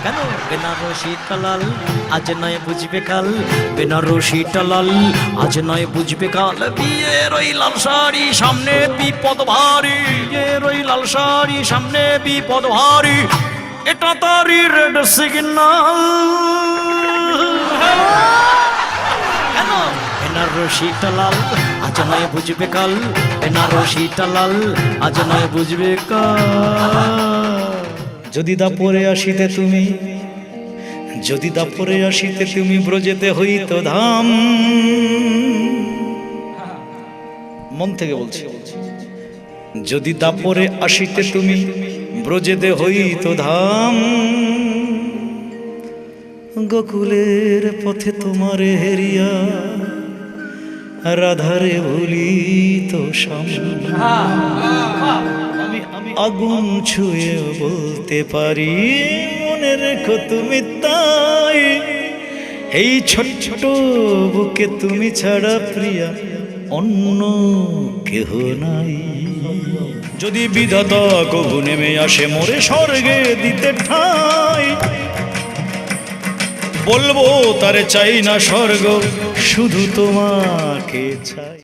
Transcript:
কেন বেনারসিটা লাল আজ নয় বুঝবে কাল, বেনারসিটা লাল আজ নয় বুঝবে কাল। বিয়ের ওই লাল শাড়ি সামনে বিপদ ভারী, বিয়ের ওই লাল শাড়ি সামনে বিপদ ভারী, এটা তারই রেড সিগন্যাল। কেন বেনারসিটা লাল আজ নয় বুঝবে কাল, বেনারসিটা লাল আজ নয় বুঝবে কাল। যদি দাপরে আসিতে তুমি, যদি দাপরে আসিতে তুমি ব্রজেতে হইত ধাম। মন থেকে বলছি, যদি দাপরে আসিতে তুমি ব্রজেতে হইত ধাম, গোকুলের পথে তোমারে হেরিয়া রাধারে ভুলিত শ্যাম। আগুন ছুঁয়ে বলতে পারি মনে রেখো তুমি তাই, এই ছোট ছোট বুকে তুমি ছাড়া প্রিয়া অন্য কেহ নাই। যদি বিধাতা কবু নেমে আসে মোরে স্বর্গে দিতে ঠাই, বলবো তারে চাই না স্বর্গ, শুধু তোমাকে চাই।